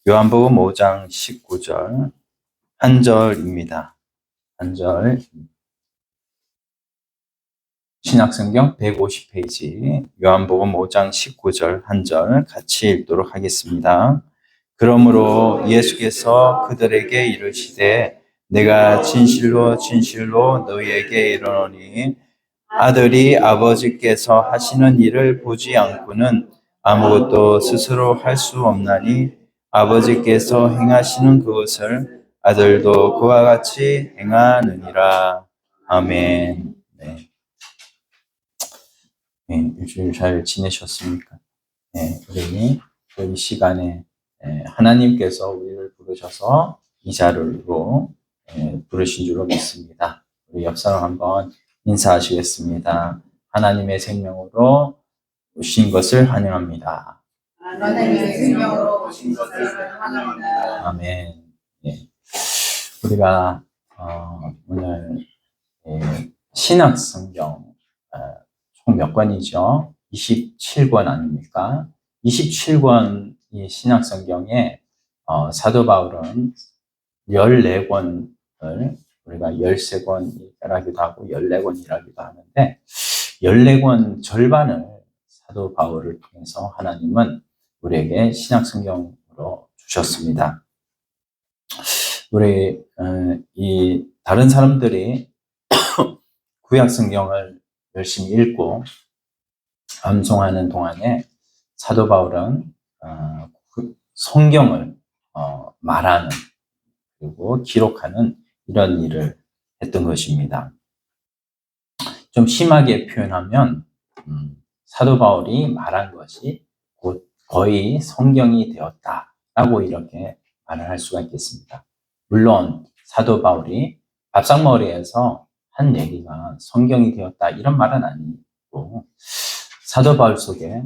요한복음 5장 19절 한 절입니다. 한 절. 신약성경 150페이지 요한복음 5장 19절 한 절 같이 읽도록 하겠습니다. 그러므로 예수께서 그들에게 이르시되 내가 진실로 진실로 너희에게 이르노니 아들이 아버지께서 하시는 일을 보지 않고는 아무것도 스스로 할 수 없나니 아버지께서 행하시는 그것을 아들도 그와 같이 행하느니라. 아멘. 네. 네, 일주일 잘 지내셨습니까? 네, 우리 이 시간에 하나님께서 우리를 부르셔서 이 자리로 부르신 줄로 믿습니다. 우리 옆 사람 한번 인사하시겠습니다. 하나님의 생명으로 오신 것을 환영합니다. 하나님의 생명으로 오신 것을 환영합니다. 아멘. 네. 우리가 오늘 신약성경 총 몇 권이죠? 27권 아닙니까? 27권이 신약성경에 사도 바울은 14권을 우리가 13권이라기도 하고 14권이라기도 하는데 14권 절반을 사도 바울을 통해서 하나님은 우리에게 신약성경으로 주셨습니다. 우리 이 다른 사람들이 구약성경을 열심히 읽고 암송하는 동안에 사도 바울은 성경을 말하는 그리고 기록하는 이런 일을 했던 것입니다. 좀 심하게 표현하면 사도 바울이 말한 것이 곧 거의 성경이 되었다라고 이렇게 말을 할 수가 있겠습니다. 물론 사도 바울이 밥상머리에서 한 얘기가 성경이 되었다 이런 말은 아니고 사도 바울 속에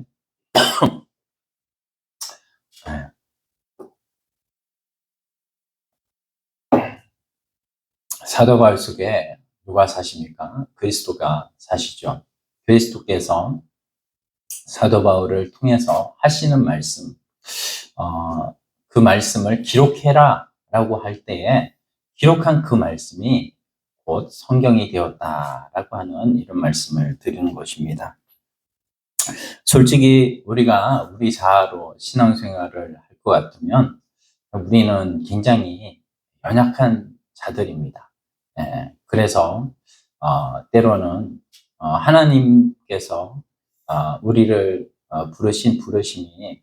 사도 바울 속에 누가 사십니까? 그리스도가 사시죠. 그리스도께서 사도 바울을 통해서 하시는 말씀, 그 말씀을 기록해라 라고 할 때에 기록한 그 말씀이 곧 성경이 되었다라고 하는 이런 말씀을 드리는 것입니다. 솔직히 우리가 우리 자아로 신앙생활을 할 것 같으면 우리는 굉장히 연약한 자들입니다. 그래서 때로는 하나님께서 우리를 부르신 부르심이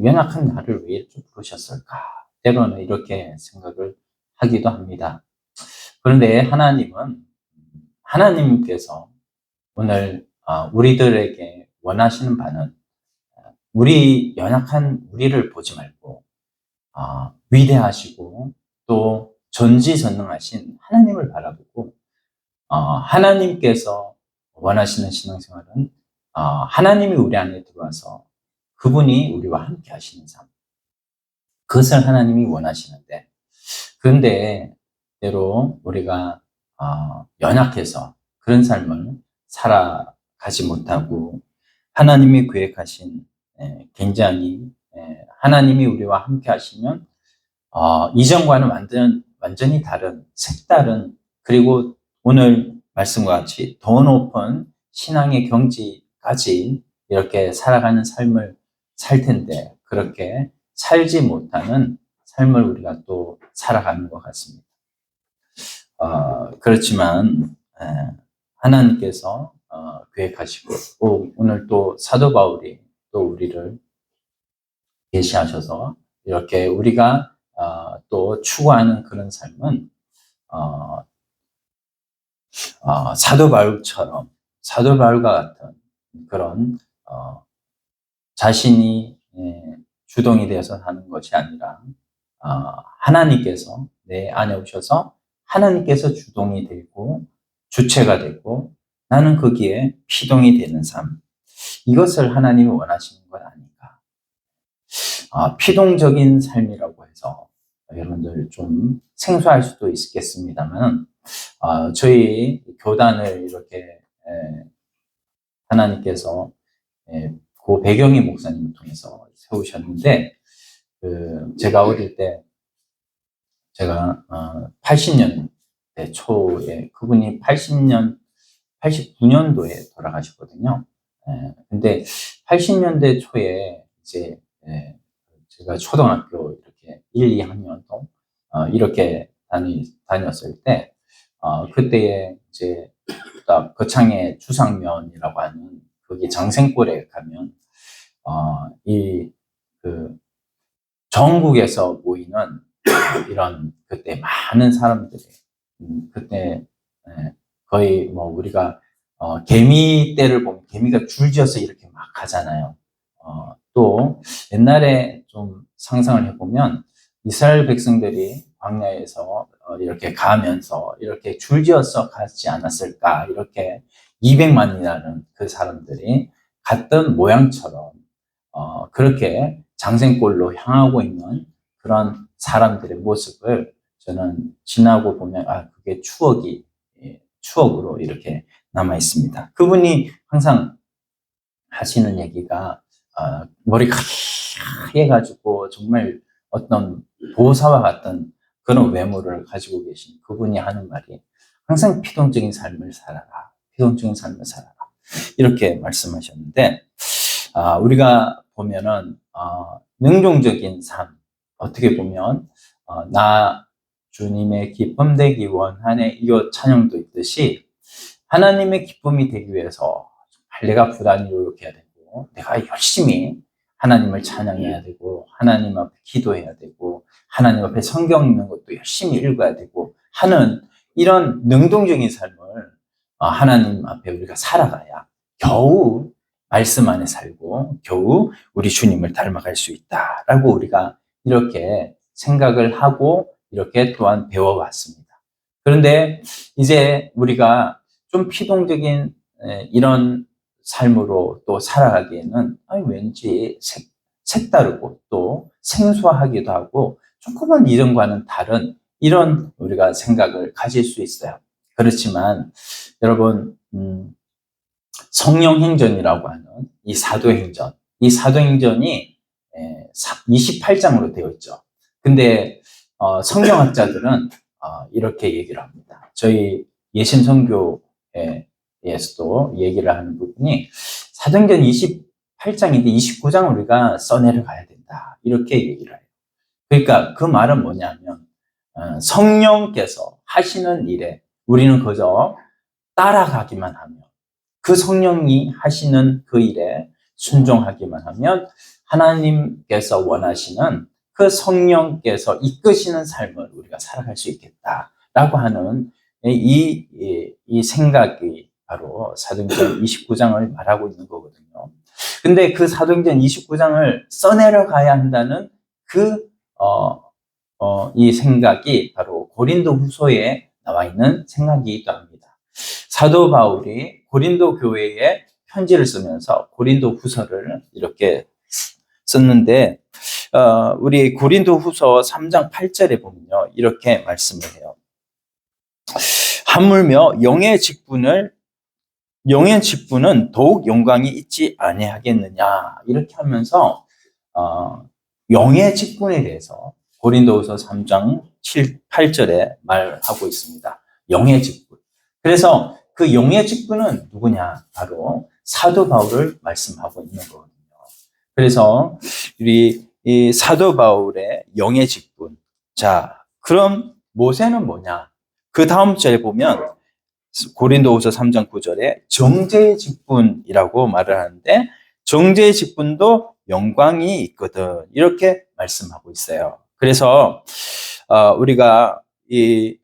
연약한 나를 왜 이렇게 부르셨을까? 때로는 이렇게 생각을 하기도 합니다. 그런데 하나님께서 오늘 우리들에게 원하시는 바는 우리 연약한 우리를 보지 말고 위대하시고 또 전지전능하신 하나님을 바라보고 하나님께서 원하시는 신앙생활은 하나님이 우리 안에 들어와서 그분이 우리와 함께 하시는 삶, 그것을 하나님이 원하시는데, 그런데 때로 우리가 연약해서 그런 삶을 살아가지 못하고 하나님이 계획하신 굉장히 하나님이 우리와 함께 하시면 이전과는 완전히 다른 색다른, 그리고 오늘 말씀과 같이 더 높은 신앙의 경지까지 이렇게 살아가는 삶을 살 텐데 그렇게 살지 못하는 삶을 우리가 또 살아가는 것 같습니다. 그렇지만 하나님께서 계획하시고 오늘 또 사도 바울이 또 우리를 계시하셔서 이렇게 우리가 또 추구하는 그런 삶은 사도 바울과 같은 그런 자신이 주동이 되어서 하는 것이 아니라 하나님께서 내 안에 오셔서 하나님께서 주동이 되고 주체가 되고 나는 거기에 피동이 되는 삶, 이것을 하나님이 원하시는 건 아닌가. 피동적인 삶이라고 해서 여러분들 좀 생소할 수도 있겠습니다만 저희 교단을 이렇게 하나님께서 고 배경희 목사님을 통해서 세우셨는데 제가 어릴 때, 제가 80년대 초에, 그분이 89년도에 돌아가셨거든요. 근데 80년대 초에 이제 제가 초등학교 이렇게 1, 2학년도 이렇게 다녔을 때, 그때에 이제 거창의 주상면이라고 하는 거기 장생골에 가면 그 전국에서 모이는 이런 그때 많은 사람들이 그때 거의 뭐 우리가 개미 떼를 보면 개미가 줄지어서 이렇게 막 가잖아요. 또 옛날에 좀 상상을 해보면 이스라엘 백성들이 광야에서 이렇게 가면서 이렇게 줄지어서 가지 않았을까, 이렇게 200만이라는 그 사람들이 갔던 모양처럼 그렇게 장생골로 향하고 있는 그런 사람들의 모습을 저는 지나고 보면 그게 추억으로 이렇게 남아 있습니다. 그분이 항상 하시는 얘기가 머리가 하얘 가지고 정말 어떤 보사와 같은 그런 외모를 가지고 계신 그분이 하는 말이 항상 피동적인 삶을 살아라. 피동적인 삶을 살아라. 이렇게 말씀하셨는데, 우리가 보면은 능동적인 삶, 어떻게 보면 나 주님의 기쁨 되기 원하네, 이 찬양도 있듯이 하나님의 기쁨이 되기 위해서 정말 내가 부단히 노력해야 되고, 내가 열심히 하나님을 찬양해야 되고, 하나님 앞에 기도해야 되고, 하나님 앞에 성경 읽는 것도 열심히 읽어야 되고 하는 이런 능동적인 삶을 하나님 앞에 우리가 살아가야 겨우 말씀 안에 살고 겨우 우리 주님을 닮아갈 수 있다라고 우리가 이렇게 생각을 하고 이렇게 또한 배워왔습니다. 그런데 이제 우리가 좀 피동적인 이런 삶으로 또 살아가기에는 왠지 색다르고 또 생소하기도 하고 조금은 이전과는 다른 이런 우리가 생각을 가질 수 있어요. 그렇지만 여러분, 성령행전이라고 하는 이 사도행전이 28장으로 되어 있죠. 근데 성경학자들은 이렇게 얘기를 합니다. 저희 예심선교에서도 얘기를 하는 부분이 사도행전 28장인데 29장 우리가 써내려가야 된다, 이렇게 얘기를 해요. 그러니까 그 말은 뭐냐면 성령께서 하시는 일에 우리는 그저 따라가기만 하면, 그 성령이 하시는 그 일에 순종하기만 하면 하나님께서 원하시는 그 성령께서 이끄시는 삶을 우리가 살아갈 수 있겠다라고 하는 이 생각이 바로 사도행전 29장을 말하고 있는 거거든요. 근데 그 사도행전 29장을 써내려 가야 한다는 이 생각이 바로 고린도 후서에 나와 있는 생각이기도 합니다. 사도 바울이 고린도 교회에 편지를 쓰면서 고린도 후서를 이렇게 썼는데, 우리 고린도 후서 3장 8절에 보면요, 이렇게 말씀을 해요. 하물며 영의 직분은 더욱 영광이 있지 아니하겠느냐, 이렇게 하면서 영의 직분에 대해서 고린도후서 3장 8절에 말하고 있습니다. 영의 직분. 그래서 그 영의 직분은 누구냐? 바로 사도 바울을 말씀하고 있는 거거든요. 그래서 우리 이 사도 바울의 영의 직분. 자, 그럼 모세는 뭐냐? 그 다음 절에 보면 고린도후서 3장 9절에 정죄의 직분이라고 말을 하는데, 정죄의 직분도 영광이 있거든, 이렇게 말씀하고 있어요. 그래서 우리가 이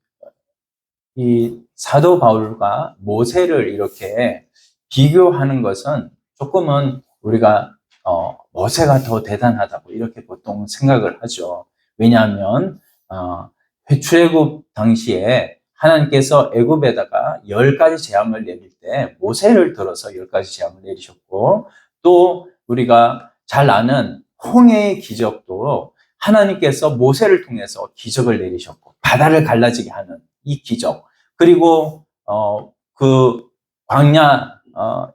사도 바울과 모세를 이렇게 비교하는 것은 조금은 우리가 모세가 더 대단하다고 이렇게 보통 생각을 하죠. 왜냐하면 출애굽 당시에 하나님께서 애굽에다가 10가지 재앙을 내릴 때 모세를 들어서 10가지 재앙을 내리셨고, 또 우리가 잘 아는 홍해의 기적도 하나님께서 모세를 통해서 기적을 내리셨고, 바다를 갈라지게 하는 이 기적, 그리고 그 광야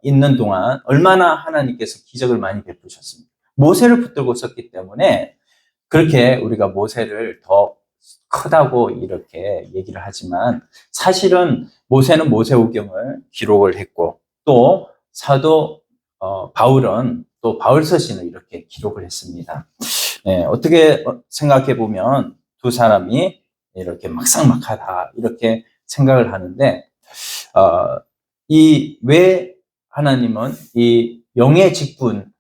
있는 동안 얼마나 하나님께서 기적을 많이 베푸셨습니다. 모세를 붙들고 썼기 때문에 그렇게 우리가 모세를 더 크다고 이렇게 얘기를 하지만 사실은 모세는 모세오경을 기록을 했고 또 사도 바울은 또 바울서신을 이렇게 기록을 했습니다. 어떻게 생각해 보면 두 사람이 이렇게 막상막하다 이렇게 생각을 하는데 왜 하나님은 이 영의 직분을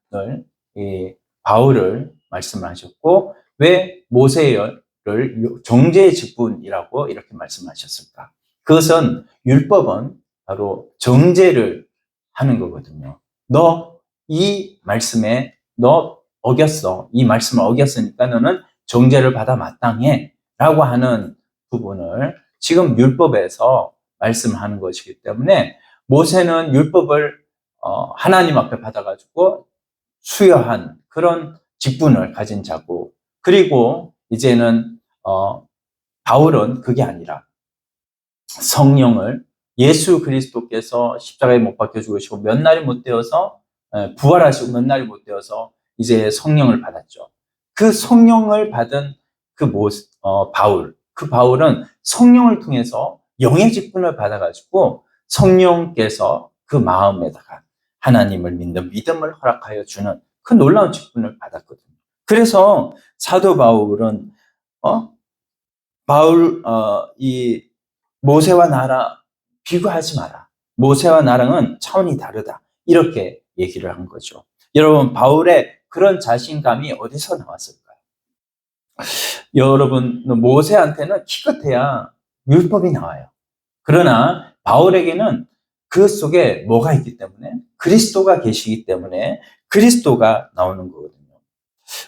이 바울을 말씀하셨고 왜 모세를 정죄의 직분이라고 이렇게 말씀하셨을까? 그것은 율법은 바로 정죄를 하는 거거든요. 너 이 말씀에 너 어겼어. 이 말씀을 어겼으니까 너는 정죄를 받아 마땅해 라고 하는 부분을 지금 율법에서 말씀하는 것이기 때문에 모세는 율법을 하나님 앞에 받아가지고 수여한 그런 직분을 가진 자고, 그리고 이제는 바울은 그게 아니라 성령을 예수 그리스도께서 십자가에 못 박혀 죽으시고 몇 날이 못 되어서 부활하시고 몇 날이 못 되어서 이제 성령을 받았죠. 그 성령을 받은 그 바울은 성령을 통해서 영의 직분을 받아가지고 성령께서 그 마음에다가 하나님을 믿는 믿음을 허락하여 주는 그 놀라운 직분을 받았거든요. 그래서 사도 바울은 이 모세와 나랑 비교하지 마라. 모세와 나랑은 차원이 다르다. 이렇게 얘기를 한 거죠. 여러분, 바울의 그런 자신감이 어디서 나왔을까요? 여러분, 모세한테는 기껏해야 율법이 나와요. 그러나 바울에게는 그 속에 뭐가 있기 때문에? 그리스도가 계시기 때문에 그리스도가 나오는 거거든요.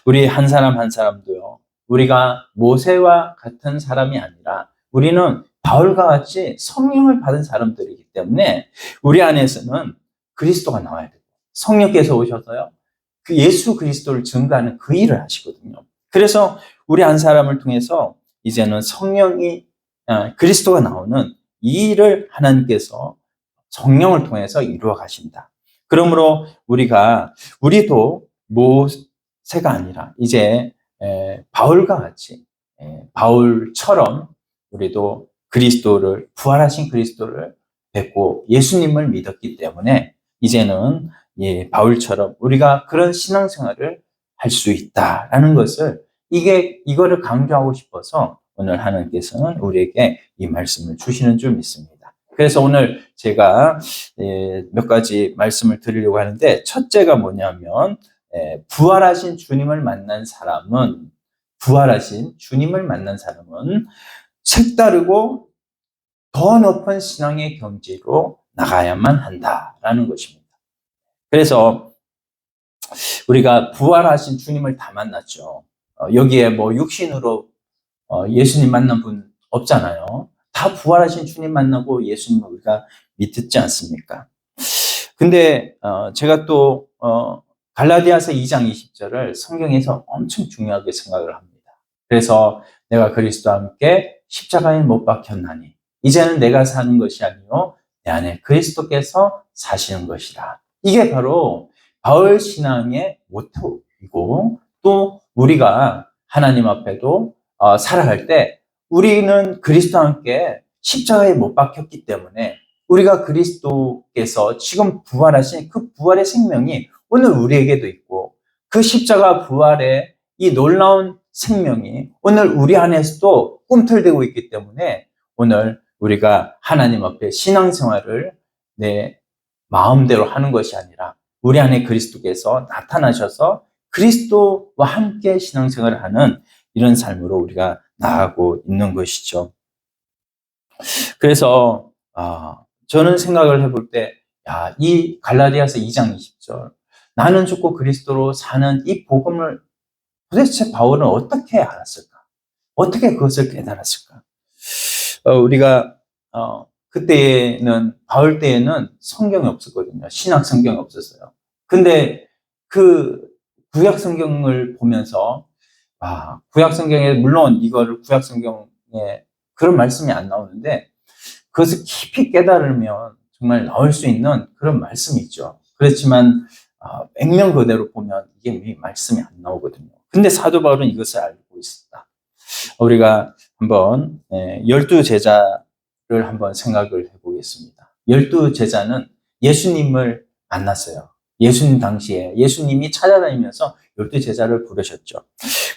우리 한 사람 한 사람도요, 우리가 모세와 같은 사람이 아니라 우리는 바울과 같이 성령을 받은 사람들이기 때문에 우리 안에서는 그리스도가 나와야 되고 성령께서 오셔서요, 그 예수 그리스도를 증거하는 그 일을 하시거든요. 그래서 우리 한 사람을 통해서 이제는 성령이 그리스도가 나오는 이 일을 하나님께서 성령을 통해서 이루어 가신다. 그러므로 우리도 모세가 아니라 이제 바울과 같이 바울처럼 우리도 그리스도를, 부활하신 그리스도를 뵙고 예수님을 믿었기 때문에 이제는 바울처럼 우리가 그런 신앙생활을 할 수 있다라는 것을 이거를 강조하고 싶어서 오늘 하나님께서는 우리에게 이 말씀을 주시는 줄 믿습니다. 그래서 오늘 제가 몇 가지 말씀을 드리려고 하는데, 첫째가 뭐냐면 부활하신 주님을 만난 사람은 색다르고 더 높은 신앙의 경지로 나가야만 한다라는 것입니다. 그래서 우리가 부활하신 주님을 다 만났죠. 여기에 뭐 육신으로 예수님 만난 분 없잖아요. 다 부활하신 주님 만나고 예수님을 우리가 믿지 않습니까? 근데 제가 또 갈라디아서 2장 20절을 성경에서 엄청 중요하게 생각을 합니다. 그래서 내가 그리스도와 함께 십자가에 못 박혔나니 이제는 내가 사는 것이 아니요 내 안에 그리스도께서 사시는 것이라. 이게 바로 바울 신앙의 모토이고, 또 우리가 하나님 앞에도 살아갈 때 우리는 그리스도와 함께 십자가에 못 박혔기 때문에 우리가 그리스도께서 지금 부활하신 그 부활의 생명이 오늘 우리에게도 있고, 그 십자가 부활의 이 놀라운 생명이 오늘 우리 안에서도 꿈틀대고 있기 때문에 오늘 우리가 하나님 앞에 신앙생활을 내 마음대로 하는 것이 아니라 우리 안에 그리스도께서 나타나셔서 그리스도와 함께 신앙생활을 하는 이런 삶으로 우리가 나아가고 있는 것이죠. 그래서 저는 생각을 해볼 때 이 갈라디아서 2장 20절, 나는 죽고 그리스도로 사는 이 복음을 도대체 바울은 어떻게 알았을까? 어떻게 그것을 깨달았을까? 우리가 그때는, 바울 때에는 성경이 없었거든요. 신약 성경이 없었어요. 근데 그 구약 성경을 보면서 구약 성경에, 물론 이거를 구약 성경에 그런 말씀이 안 나오는데 그것을 깊이 깨달으면 정말 나올 수 있는 그런 말씀이 있죠. 그렇지만 액면 그대로 보면 이게 말씀이 안 나오거든요. 근데 사도 바울은 이것을 알고 있었다. 우리가 한번 12제자를 한번 생각을 해보겠습니다. 12제자는 예수님을 만났어요. 예수님 당시에 예수님이 찾아다니면서 12제자를 부르셨죠.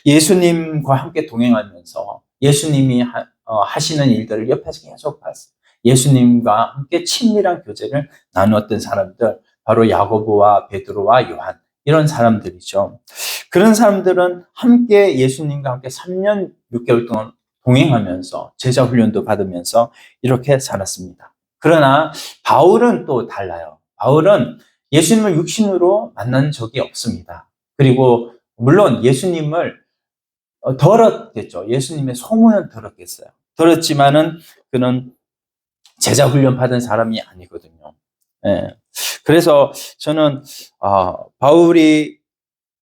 예수님과 함께 동행하면서 예수님이 하시는 일들을 옆에서 계속 봤어요. 예수님과 함께 친밀한 교제를 나누었던 사람들, 바로 야고보와 베드로와 요한, 이런 사람들이죠. 그런 사람들은 함께 예수님과 함께 3년 6개월 동안 동행하면서 제자 훈련도 받으면서 이렇게 살았습니다. 그러나 바울은 또 달라요. 바울은 예수님을 육신으로 만난 적이 없습니다. 그리고 물론 예수님을 들었겠죠. 예수님의 소문은 들었겠어요. 들었지만은 그는 제자 훈련 받은 사람이 아니거든요. 예. 그래서 저는 바울이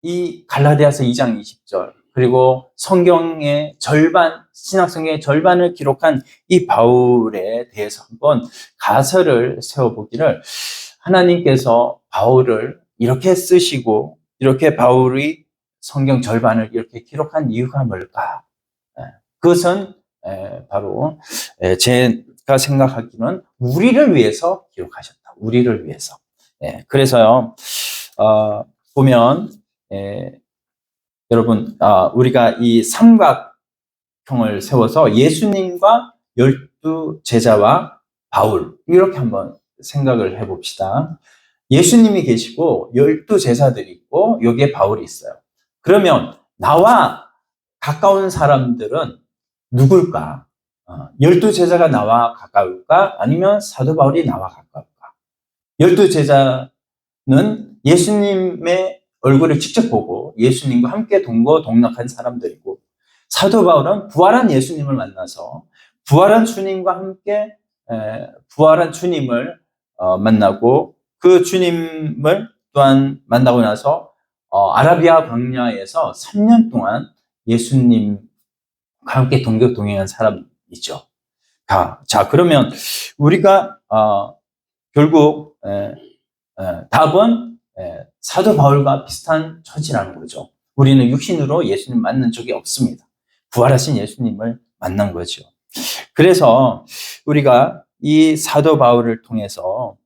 이 갈라디아서 2장 20절 그리고 성경의 절반, 신약 성경의 절반을 기록한 이 바울에 대해서 한번 가설을 세워보기를, 하나님께서 바울을 이렇게 쓰시고 이렇게 바울이 성경 절반을 이렇게 기록한 이유가 뭘까? 그것은 바로 제가 생각하기는 우리를 위해서 기록하셨다. 우리를 위해서. 그래서요, 보면 여러분, 우리가 이 삼각형을 세워서 예수님과 12제자와 바울, 이렇게 한번 생각을 해봅시다. 예수님이 계시고 12제자들이 있고 여기에 바울이 있어요. 그러면 나와 가까운 사람들은 누굴까? 12제자가 나와 가까울까? 아니면 사도 바울이 나와 가까울까? 12제자는 예수님의 얼굴을 직접 보고 예수님과 함께 동거동락한 사람들이고, 사도 바울은 부활한 예수님을 만나서 부활한 주님과 함께 부활한 주님을 만나고, 그 주님을 또한 만나고 나서 아라비아 광야에서 3년 동안 예수님과 함께 동행한 사람이죠. 자, 그러면 우리가 결국 답은 사도 바울과 비슷한 처지라는 거죠. 우리는 육신으로 예수님 만난 적이 없습니다. 부활하신 예수님을 만난 거죠. 그래서 우리가 이 사도 바울을 통해서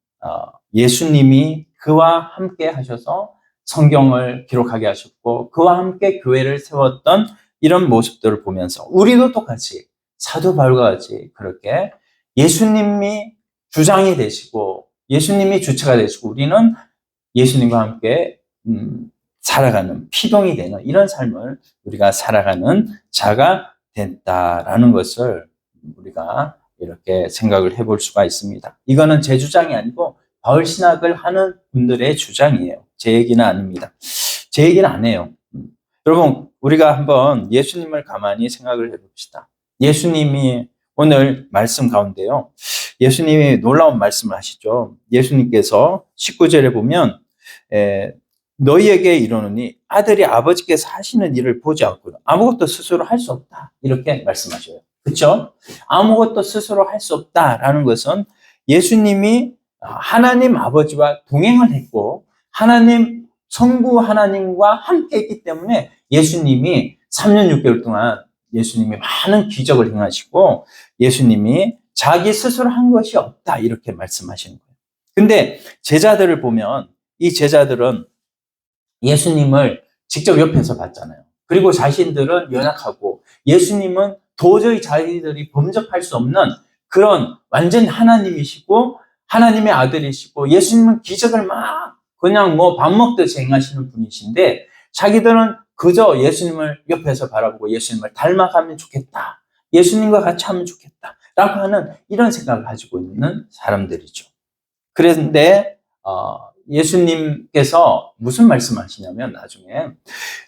예수님이 그와 함께 하셔서 성경을 기록하게 하셨고 그와 함께 교회를 세웠던 이런 모습들을 보면서 우리도 똑같이 사도 바울과 같이 그렇게 예수님이 주장이 되시고 예수님이 주체가 되시고 우리는 예수님과 함께 살아가는, 피동이 되는 이런 삶을 우리가 살아가는 자가 됐다라는 것을 우리가 이렇게 생각을 해볼 수가 있습니다. 이거는 제 주장이 아니고 바울 신학을 하는 분들의 주장이에요. 제 얘기는 아닙니다. 제 얘기는 안 해요. 여러분, 우리가 한번 예수님을 가만히 생각을 해봅시다. 예수님이 오늘 말씀 가운데요, 예수님이 놀라운 말씀을 하시죠. 예수님께서 19절에 보면 너희에게 이르노니 아들이 아버지께서 하시는 일을 보지 않고는 아무것도 스스로 할 수 없다. 이렇게 말씀하셔요. 그렇죠? 아무것도 스스로 할 수 없다라는 것은 예수님이 하나님 아버지와 동행을 했고 하나님 성부 하나님과 함께 했기 때문에 예수님이 3년 6개월 동안 예수님이 많은 기적을 행하시고 예수님이 자기 스스로 한 것이 없다 이렇게 말씀하시는 거예요. 근데 제자들을 보면 이 제자들은 예수님을 직접 옆에서 봤잖아요. 그리고 자신들은 연약하고 예수님은 도저히 자기들이 범접할 수 없는 그런 완전 하나님이시고 하나님의 아들이시고 예수님은 기적을 막 그냥 뭐 밥 먹듯이 행하시는 분이신데 자기들은 그저 예수님을 옆에서 바라보고 예수님을 닮아가면 좋겠다. 예수님과 같이 하면 좋겠다. 라고 하는 이런 생각을 가지고 있는 사람들이죠. 그런데 예수님께서 무슨 말씀하시냐면 나중에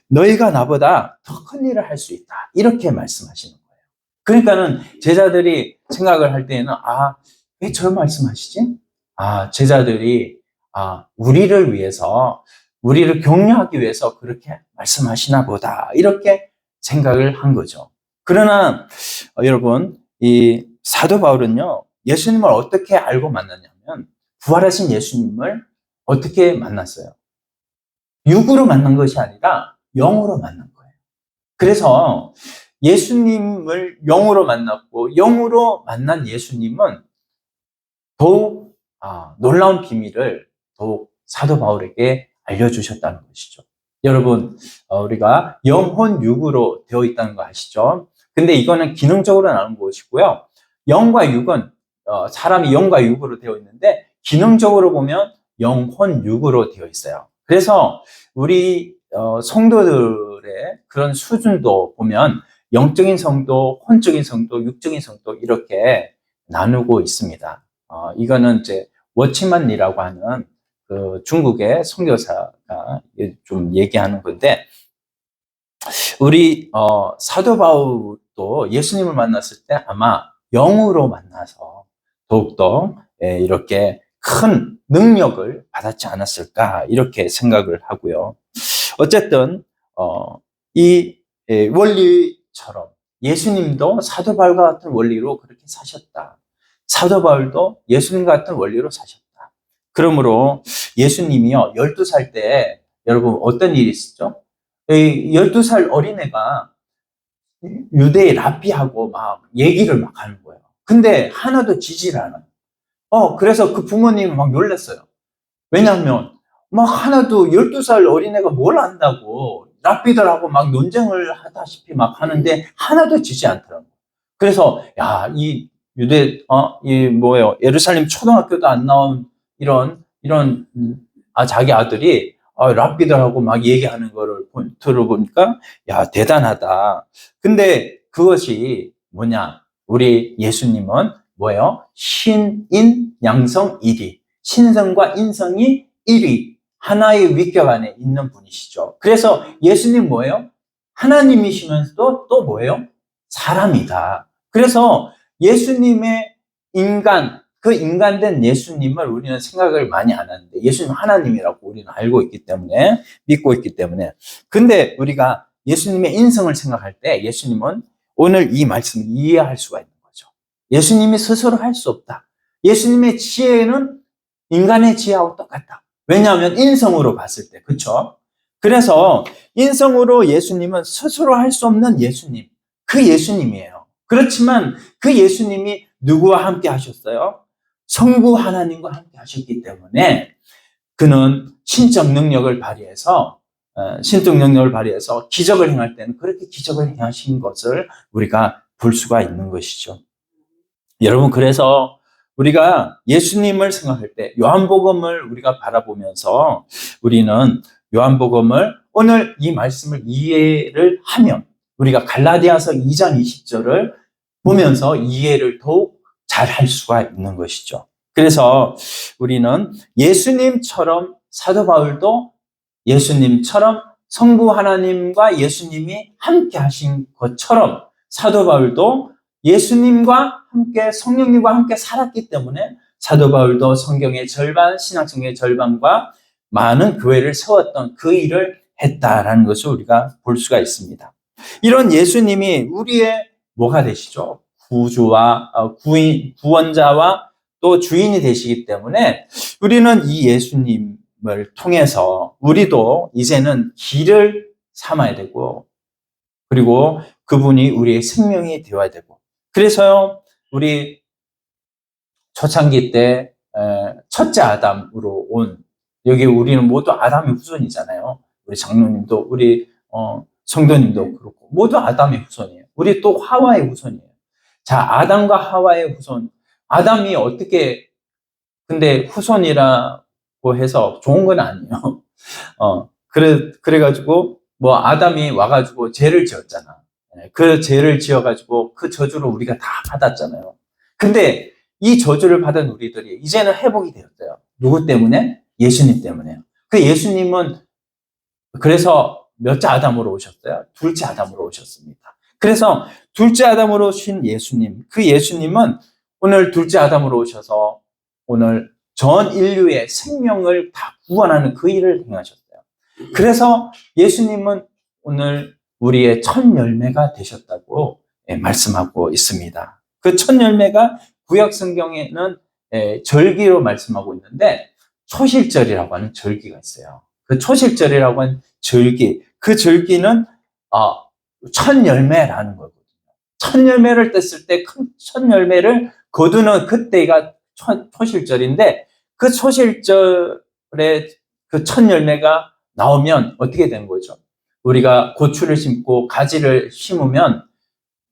너희가 나보다 더 큰 일을 할 수 있다. 이렇게 말씀하시는 거예요. 그러니까는 제자들이 생각을 할 때에는 왜 저 말씀하시지? 제자들이 우리를 위해서 우리를 격려하기 위해서 그렇게 말씀하시나 보다. 이렇게 생각을 한 거죠. 그러나 여러분 이 사도 바울은요. 예수님을 어떻게 알고 만났냐면 부활하신 예수님을 어떻게 만났어요? 육으로 만난 것이 아니라 영으로 만난 거예요. 그래서 예수님을 영으로 만났고 영으로 만난 예수님은 더욱 놀라운 비밀을 더욱 사도 바울에게 알려주셨다는 것이죠. 여러분, 우리가 영혼 육으로 되어 있다는 거 아시죠? 근데 이거는 기능적으로 나오는 것이고요. 영과 육은 사람이 영과 육으로 되어 있는데 기능적으로 보면 영혼 육으로 되어 있어요. 그래서 우리 성도들의 그런 수준도 보면 영적인 성도, 혼적인 성도, 육적인 성도 이렇게 나누고 있습니다. 이거는 이제 워치만이라고 하는 그 중국의 선교사가 좀 얘기하는 건데, 우리 사도 바울도 예수님을 만났을 때 아마 영으로 만나서 더욱더 이렇게 큰 능력을 받았지 않았을까 이렇게 생각을 하고요. 어쨌든 이 원리처럼 예수님도 사도 바울과 같은 원리로 그렇게 사셨다. 사도 바울도 예수님 같은 원리로 사셨다. 그러므로 예수님이요 12살 때 여러분 어떤 일이 있었죠? 12살 어린애가 유대의 랍비하고 막 얘기를 막 하는 거예요. 근데 하나도 지지를 않아요. 그래서 그 부모님은 막 놀랐어요. 왜냐하면 막 하나도 12살 어린애가 뭘 안다고 랍비들하고 막 논쟁을 하다시피 막 하는데 하나도 지지 않더라고요. 그래서 야, 이 유대 이 뭐예요? 예루살렘 초등학교도 안 나온 이런 자기 아들이 랍비들하고 막 얘기하는 거를 들어보니까 야, 대단하다. 근데 그것이 뭐냐? 우리 예수님은 뭐예요? 신인 양성 일이 신성과 인성이 1위 하나의 위격 안에 있는 분이시죠. 그래서 예수님 뭐예요? 하나님이시면서도 또 뭐예요? 사람이다. 그래서 예수님의 그 인간된 예수님을 우리는 생각을 많이 안 하는데 예수님 하나님이라고 우리는 알고 있기 때문에 믿고 있기 때문에 근데 우리가 예수님의 인성을 생각할 때 예수님은 오늘 이 말씀을 이해할 수가 있는 거죠. 예수님이 스스로 할 수 없다. 예수님의 지혜는 인간의 지혜하고 똑같다. 왜냐하면 인성으로 봤을 때, 그렇죠? 그래서 인성으로 예수님은 스스로 할 수 없는 예수님, 그 예수님이에요. 그렇지만 그 예수님이 누구와 함께 하셨어요? 성부 하나님과 함께 하셨기 때문에 그는 신적 능력을 발휘해서 기적을 행할 때는 그렇게 기적을 행하신 것을 우리가 볼 수가 있는 것이죠. 여러분, 그래서 우리가 예수님을 생각할 때 요한복음을 우리가 바라보면서 우리는 요한복음을 오늘 이 말씀을 이해를 하면 우리가 갈라디아서 2장 20절을 보면서 이해를 더욱 잘 할 수가 있는 것이죠. 그래서 우리는 예수님처럼 사도 바울도 예수님처럼 성부 하나님과 예수님이 함께 하신 것처럼 사도 바울도 예수님과 함께 성령님과 함께 살았기 때문에 사도 바울도 성경의 절반, 신약성경의 절반과 많은 교회를 세웠던 그 일을 했다라는 것을 우리가 볼 수가 있습니다. 이런 예수님이 우리의 뭐가 되시죠? 구원자와 또 주인이 되시기 때문에 우리는 이 예수님을 통해서 우리도 이제는 길을 삼아야 되고 그리고 그분이 우리의 생명이 되어야 되고 그래서요 우리 초창기 때 첫째 아담으로 온 여기 우리는 모두 아담의 후손이잖아요. 우리 장로님도 우리 성도님도 그렇고 모두 아담의 후손이에요. 우리 또 하와의 후손이에요. 자, 아담과 하와의 후손. 아담이 어떻게 근데 후손이라고 해서 좋은 건 아니에요. 그래가지고 뭐 아담이 와가지고 죄를 지었잖아. 그 죄를 지어가지고 그 저주를 우리가 다 받았잖아요. 근데 이 저주를 받은 우리들이 이제는 회복이 되었어요. 누구 때문에? 예수님 때문에요. 그 예수님은 그래서 몇째 아담으로 오셨어요? 둘째 아담으로 오셨습니다. 그래서 둘째 아담으로 오신 예수님, 그 예수님은 오늘 둘째 아담으로 오셔서 오늘 전 인류의 생명을 다 구원하는 그 일을 행하셨어요. 그래서 예수님은 오늘 우리의 첫 열매가 되셨다고 말씀하고 있습니다. 그 첫 열매가 구약 성경에는 절기로 말씀하고 있는데 초실절이라고 하는 절기가 있어요. 그 초실절이라고 하는 절기, 그 절기는 첫 열매라는 거거든요. 첫 열매를 뗐을 때 큰 첫 열매를 거두는 그때가 초실절인데 그 초실절에 그 첫 열매가 나오면 어떻게 되는 거죠? 우리가 고추를 심고 가지를 심으면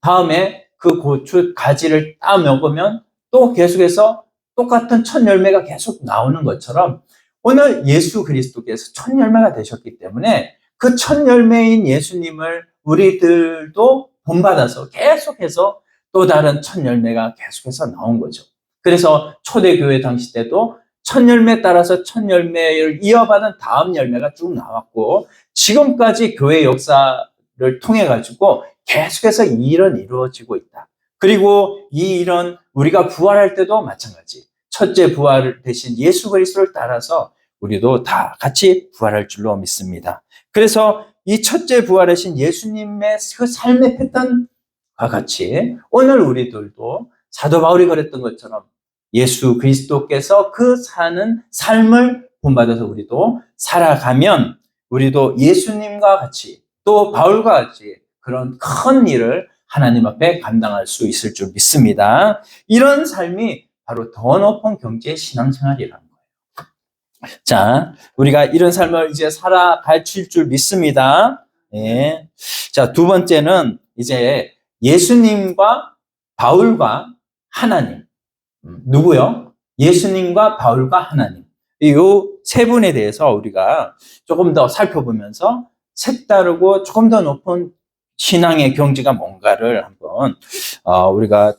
다음에 그 고추 가지를 따 먹으면 또 계속해서 똑같은 첫 열매가 계속 나오는 것처럼 오늘 예수 그리스도께서 첫 열매가 되셨기 때문에 그 첫 열매인 예수님을 우리들도 본받아서 계속해서 또 다른 첫 열매가 계속해서 나온 거죠. 그래서 초대교회 당시 때도 첫 열매 따라서 첫 열매를 이어받은 다음 열매가 쭉 나왔고 지금까지 교회 역사를 통해 가지고 계속해서 이 일은 이루어지고 있다. 그리고 이 일은 우리가 부활할 때도 마찬가지. 첫째 부활 대신 예수 그리스도를 따라서 우리도 다 같이 부활할 줄로 믿습니다. 그래서 이 첫째 부활하신 예수님의 그 삶의 패턴과 같이 오늘 우리들도 사도 바울이 그랬던 것처럼 예수 그리스도께서 그 사는 삶을 본받아서 우리도 살아가면 우리도 예수님과 같이 또 바울과 같이 그런 큰 일을 하나님 앞에 감당할 수 있을 줄 믿습니다. 이런 삶이 바로 더 높은 경지의 신앙생활이라는 거예요. 자, 우리가 이런 삶을 이제 살아갈 줄 믿습니다. 예. 자, 두 번째는 이제 예수님과 바울과 하나님. 누구요? 예수님과 바울과 하나님. 이 세 분에 대해서 우리가 조금 더 살펴보면서 색다르고 조금 더 높은 신앙의 경지가 뭔가를 한번 우리가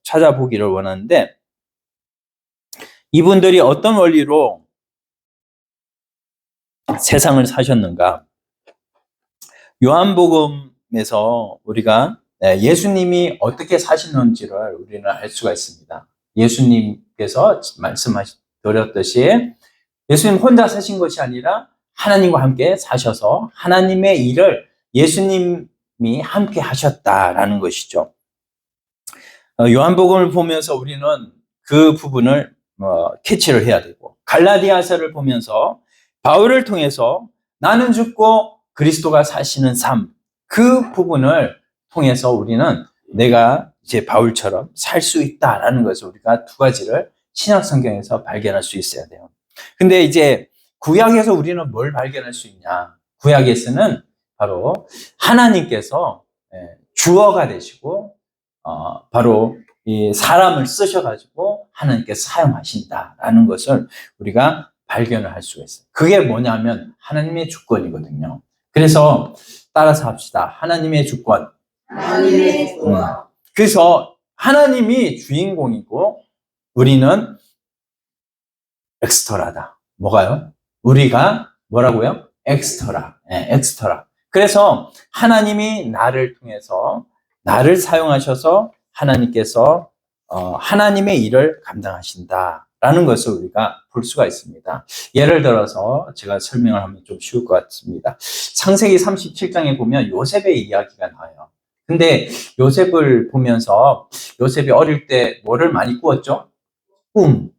찾아보기를 원하는데 이분들이 어떤 원리로 세상을 사셨는가? 요한복음에서 우리가 예수님이 어떻게 사시는지를 우리는 알 수가 있습니다. 예수님께서 말씀드렸듯이 예수님 혼자 사신 것이 아니라 하나님과 함께 사셔서 하나님의 일을 예수님이 함께 하셨다라는 것이죠. 요한복음을 보면서 우리는 그 부분을 캐치를 해야 되고 갈라디아서를 보면서 바울을 통해서 나는 죽고 그리스도가 사시는 삶, 그 부분을 통해서 우리는 내가 이제 바울처럼 살 수 있다라는 것을 우리가 두 가지를 신약 성경에서 발견할 수 있어야 돼요. 근데 이제 구약에서 우리는 뭘 발견할 수 있냐? 구약에서는 바로 하나님께서 주어가 되시고 바로 이 사람을 쓰셔가지고 하나님께 사용하신다라는 것을 우리가 발견을 할 수가 있어요. 그게 뭐냐면 하나님의 주권이거든요. 그래서 따라서 합시다. 하나님의 주권. 하나님의 주권. 그래서 하나님이 주인공이고 우리는 엑스트라다. 뭐가요? 우리가 뭐라고요? 엑스트라. 엑스트라. 그래서 하나님이 나를 통해서 나를 사용하셔서 하나님께서 하나님의 일을 감당하신다라는 것을 우리가 볼 수가 있습니다. 예를 들어서 제가 설명을 하면 좀 쉬울 것 같습니다. 창세기 37장에 보면 요셉의 이야기가 나와요. 근데 요셉을 보면서 요셉이 어릴 때 뭐를 많이 꾸었죠? 꿈.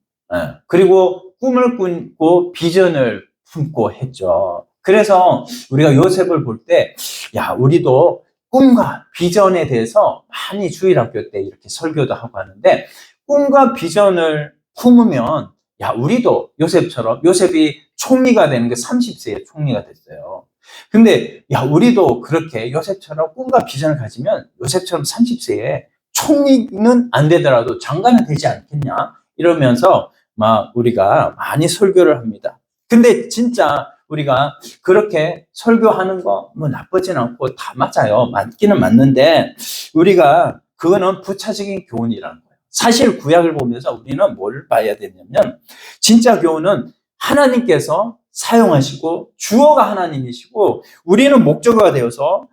그리고 꿈을 꾸고 비전을 품고 했죠. 그래서 우리가 요셉을 볼 때, 야, 우리도 꿈과 비전에 대해서 많이 주일학교 때 이렇게 설교도 하고 하는데, 꿈과 비전을 품으면, 야, 우리도 요셉처럼, 요셉이 총리가 되는 게 30세에 총리가 됐어요. 근데, 야, 우리도 그렇게 요셉처럼 꿈과 비전을 가지면 요셉처럼 30세에 총리는 안 되더라도 장관은 되지 않겠냐? 이러면서 막 우리가 많이 설교를 합니다. 근데 진짜 우리가 그렇게 설교하는 거 뭐 나쁘진 않고 다 맞아요. 맞기는 맞는데 우리가 그거는 부차적인 교훈이라는 거예요. 사실 구약을 보면서 우리는 뭘 봐야 되냐면 진짜 교훈은 하나님께서 사용하시고 주어가 하나님이시고 우리는 목적어가 되어서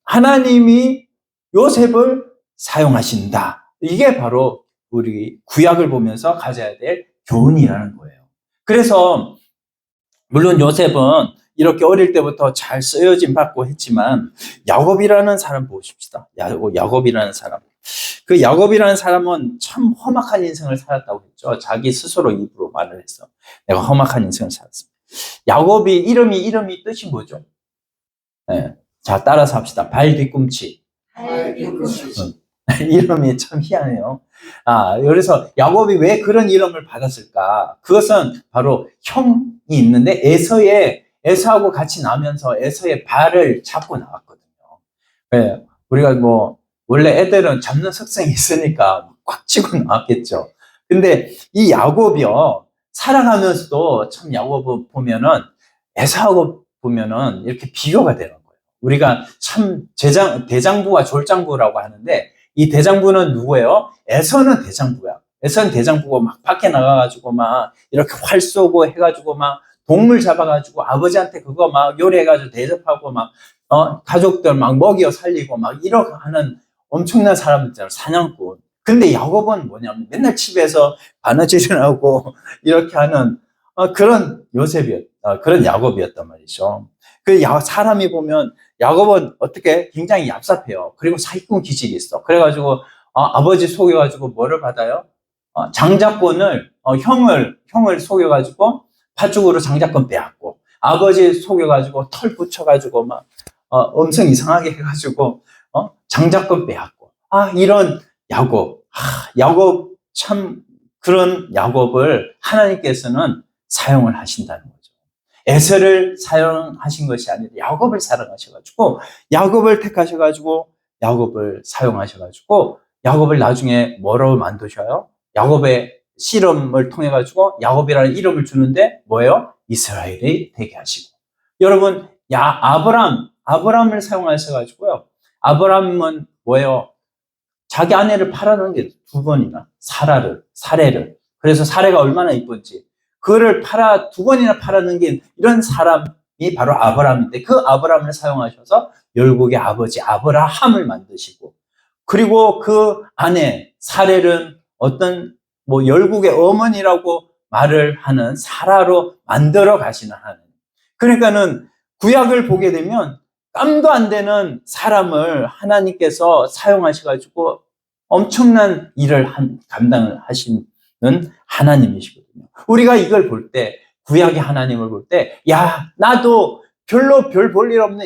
하나님이 요셉을 사용하신다. 이게 바로 우리 구약을 보면서 가져야 될 교훈이라는 거예요. 그래서 물론 요셉은 이렇게 어릴 때부터 잘 쓰여짐 받고 했지만 야곱이라는 사람 보십시다. 야곱이라는 사람. 그 야곱이라는 사람은 참 험악한 인생을 살았다고 했죠. 자기 스스로 입으로 말을 했어. 내가 험악한 인생을 살았습니다. 야곱이 이름이 뜻이 뭐죠? 네. 자, 따라서 합시다. 발 뒤꿈치. 발 뒤꿈치. 이름이 참 희한해요. 그래서 야곱이 왜 그런 이름을 받았을까? 그것은 바로 형이 있는데 에서하고 같이 나면서 에서의 발을 잡고 나왔거든요. 네, 우리가 원래 애들은 잡는 습성이 있으니까 꽉 쥐고 나왔겠죠. 근데 이 야곱이요, 살아가면서도 참 야곱을 보면은 에서하고 보면은 이렇게 비교가 되는 거예요. 우리가 참 대장부와 졸장부라고 하는데 이 대장부는 누구예요? 에서는 대장부야. 에서는 대장부고 막 밖에 나가가지고 막 이렇게 활 쏘고 해가지고 막 동물 잡아가지고 아버지한테 그거 막 요리해가지고 대접하고 막 가족들 막 먹여 살리고 막 이렇게 하는 엄청난 사람들, 사냥꾼. 근데 야곱은 뭐냐면 맨날 집에서 바느질을 하고 이렇게 하는 그런 그런 야곱이었단 말이죠. 사람이 보면 야곱은 어떻게 굉장히 얍삽해요. 그리고 사기꾼 기질이 있어. 그래가지고 아버지 속여가지고 뭐를 받아요? 장자권을 형을 속여가지고 팥죽으로 장자권 빼앗고, 아버지 속여가지고 털 붙여가지고 막 엄청 이상하게 해가지고 장자권 빼앗고, 이런 야곱 참 그런 야곱을 하나님께서는 사용을 하신다는 거죠. 에서를 사용하신 것이 아니라 야곱을 사랑하셔가지고 야곱을 택하셔가지고 야곱을 사용하셔가지고 야곱을 나중에 뭐로 만드셔요? 야곱의 씨름을 통해 가지고 야곱이라는 이름을 주는데 뭐예요? 이스라엘이 되게 하시고. 여러분, 아브람을 사용하셔가지고요. 아브람은 뭐예요? 자기 아내를 팔아놓은 게 2번이나 사례를. 그래서 사례가 얼마나 이쁜지. 그거를 2번이나 팔아넘긴 이런 사람이 바로 아브람인데, 그 아브람을 사용하셔서 열국의 아버지 아브라함을 만드시고, 그리고 그 아내 사렐은 어떤 열국의 어머니라고 말을 하는 사라로 만들어 가시는 하나님. 그러니까는 구약을 보게 되면 깜도 안 되는 사람을 하나님께서 사용하셔가지고 엄청난 일을 감당을 하시는 하나님이시거든요. 우리가 이걸 볼 때, 구약의 하나님을 볼 때, 나도 별로 별 볼 일 없는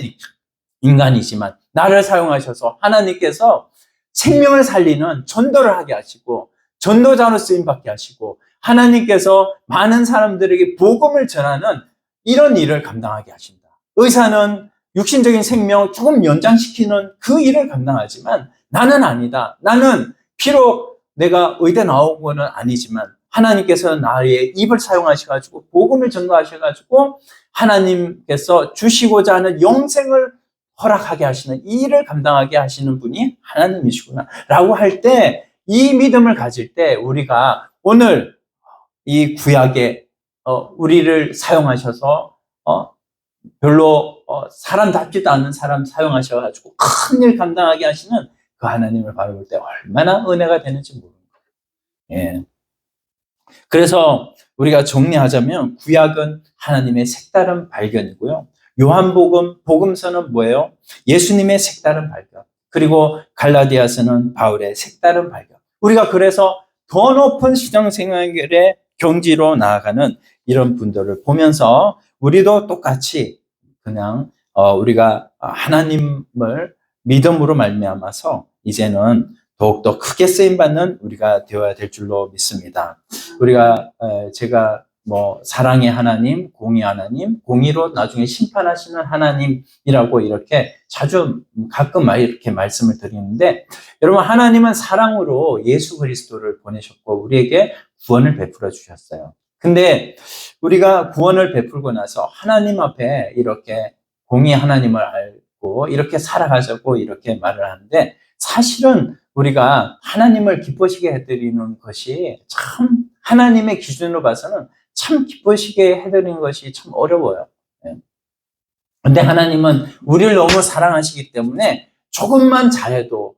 인간이지만 나를 사용하셔서 하나님께서 생명을 살리는 전도를 하게 하시고, 전도자로 쓰임받게 하시고, 하나님께서 많은 사람들에게 복음을 전하는 이런 일을 감당하게 하신다. 의사는 육신적인 생명 조금 연장시키는 그 일을 감당하지만 나는 아니다. 나는 비록 내가 의대 나온 거는 아니지만 하나님께서 나의 입을 사용하셔가지고 복음을 전도하셔가지고 하나님께서 주시고자 하는 영생을 허락하게 하시는, 이 일을 감당하게 하시는 분이 하나님이시구나 라고 할 때, 이 믿음을 가질 때 우리가 오늘 이 구약에 우리를 사용하셔서 별로 사람답지도 않은 사람 사용하셔가지고 큰 일 감당하게 하시는 그 하나님을 바라볼 때 얼마나 은혜가 되는지 모르는 거예요. 예. 그래서 우리가 정리하자면 구약은 하나님의 색다른 발견이고요. 복음서는 뭐예요? 예수님의 색다른 발견. 그리고 갈라디아서는 바울의 색다른 발견. 우리가 그래서 더 높은 신앙생활의 경지로 나아가는 이런 분들을 보면서 우리도 똑같이 그냥 우리가 하나님을 믿음으로 말미암아서 이제는 더욱더 크게 쓰임받는 우리가 되어야 될 줄로 믿습니다. 제가 사랑의 하나님, 공의 하나님, 공의로 나중에 심판하시는 하나님이라고 이렇게 자주 가끔 이렇게 말씀을 드리는데, 여러분, 하나님은 사랑으로 예수 그리스도를 보내셨고 우리에게 구원을 베풀어 주셨어요. 근데 우리가 구원을 베풀고 나서 하나님 앞에 이렇게 공의 하나님을 알고 이렇게 살아가자고 이렇게 말을 하는데, 사실은 우리가 하나님을 기쁘시게 해드리는 것이 참 하나님의 기준으로 봐서는 참 기쁘시게 해드리는 것이 참 어려워요. 근데 하나님은 우리를 너무 사랑하시기 때문에 조금만 잘해도,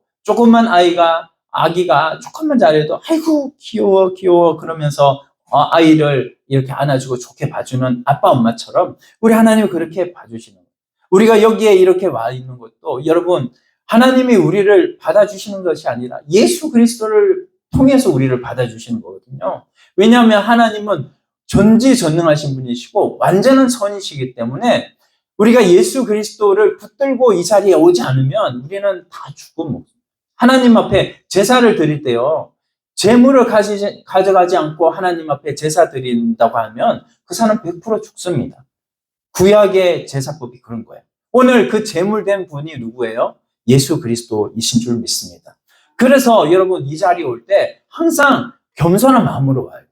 아기가 조금만 잘해도 아이고 귀여워 그러면서 아이를 이렇게 안아주고 좋게 봐주는 아빠 엄마처럼 우리 하나님이 그렇게 봐주시는 거예요. 우리가 여기에 이렇게 와 있는 것도, 여러분, 하나님이 우리를 받아주시는 것이 아니라 예수 그리스도를 통해서 우리를 받아주시는 거거든요. 왜냐하면 하나님은 전지전능하신 분이시고 완전한 선이시기 때문에 우리가 예수 그리스도를 붙들고 이 자리에 오지 않으면 우리는 다 죽고 하나님 앞에 제사를 드릴 때요. 재물을 가져가지 않고 하나님 앞에 제사 드린다고 하면 그 사람 100% 죽습니다. 구약의 제사법이 그런 거예요. 오늘 그 제물된 분이 누구예요? 예수 그리스도이신 줄 믿습니다. 그래서 여러분 이 자리에 올 때 항상 겸손한 마음으로 와야 돼요.